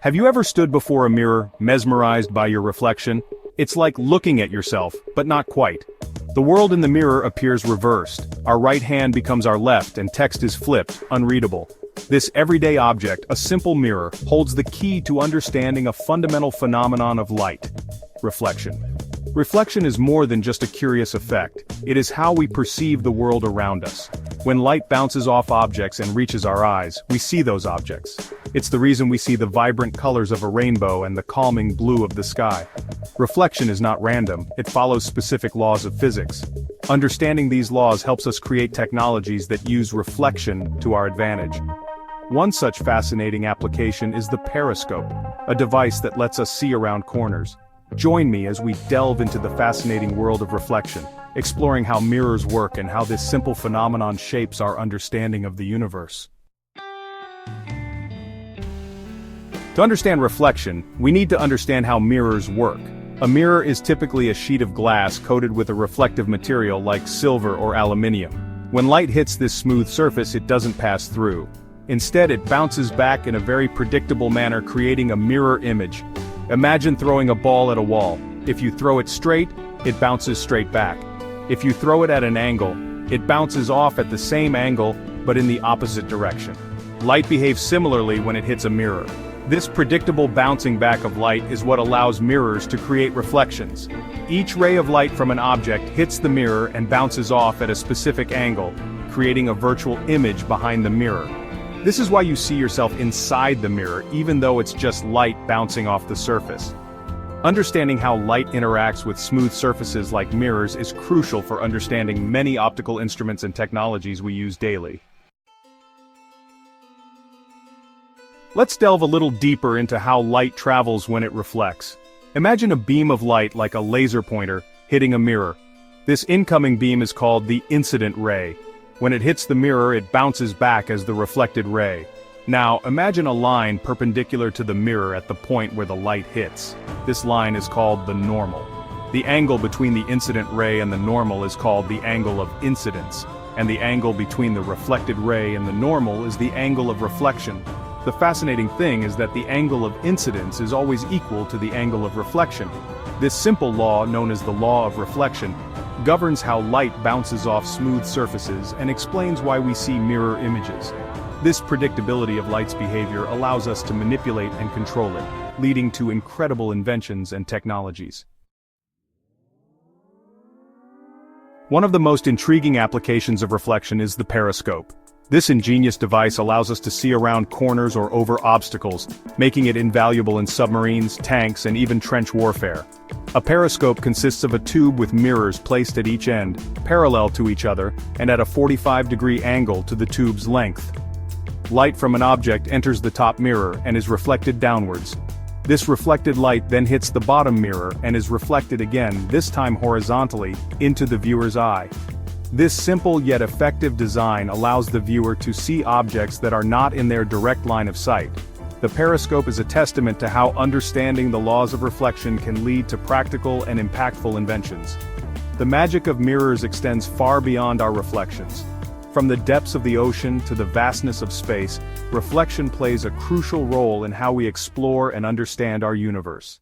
Have you ever stood before a mirror, mesmerized by your reflection? It's like looking at yourself, but not quite. The world in the mirror appears reversed. Our right hand becomes our left and text is flipped, unreadable. This everyday object, a simple mirror, holds the key to understanding a fundamental phenomenon of light: reflection. Reflection is more than just a curious effect. It is how we perceive the world around us. When light bounces off objects and reaches our eyes, we see those objects. It's the reason we see the vibrant colors of a rainbow and the calming blue of the sky. Reflection is not random, it follows specific laws of physics. Understanding these laws helps us create technologies that use reflection to our advantage. One such fascinating application is the Periscope, a device that lets us see around corners. Join me as we delve into the fascinating world of reflection, exploring how mirrors work and how this simple phenomenon shapes our understanding of the universe. To understand reflection, we need to understand how mirrors work. A mirror is typically a sheet of glass coated with a reflective material like silver or aluminium. When light hits this smooth surface, it doesn't pass through. Instead, it bounces back in a very predictable manner, creating a mirror image. Imagine throwing a ball at a wall. If you throw it straight, it bounces straight back. If you throw it at an angle, it bounces off at the same angle, but in the opposite direction. Light behaves similarly when it hits a mirror. This predictable bouncing back of light is what allows mirrors to create reflections. Each ray of light from an object hits the mirror and bounces off at a specific angle, creating a virtual image behind the mirror. This is why you see yourself inside the mirror, even though it's just light bouncing off the surface. Understanding how light interacts with smooth surfaces like mirrors is crucial for understanding many optical instruments and technologies we use daily. Let's delve a little deeper into how light travels when it reflects. Imagine a beam of light like a laser pointer hitting a mirror. This incoming beam is called the incident ray. When it hits the mirror, it bounces back as the reflected ray. Now, imagine a line perpendicular to the mirror at the point where the light hits. This line is called the normal. The angle between the incident ray and the normal is called the angle of incidence, and the angle between the reflected ray and the normal is the angle of reflection. The fascinating thing is that the angle of incidence is always equal to the angle of reflection. This simple law, known as the law of reflection, governs how light bounces off smooth surfaces and explains why we see mirror images. This predictability of light's behavior allows us to manipulate and control it, leading to incredible inventions and technologies. One of the most intriguing applications of reflection is the periscope. This ingenious device allows us to see around corners or over obstacles, making it invaluable in submarines, tanks, and even trench warfare. A periscope consists of a tube with mirrors placed at each end, parallel to each other, and at a 45-degree angle to the tube's length. Light from an object enters the top mirror and is reflected downwards. This reflected light then hits the bottom mirror and is reflected again, this time horizontally, into the viewer's eye. This simple yet effective design allows the viewer to see objects that are not in their direct line of sight. The periscope is a testament to how understanding the laws of reflection can lead to practical and impactful inventions. The magic of mirrors extends far beyond our reflections. From the depths of the ocean to the vastness of space, reflection plays a crucial role in how we explore and understand our universe.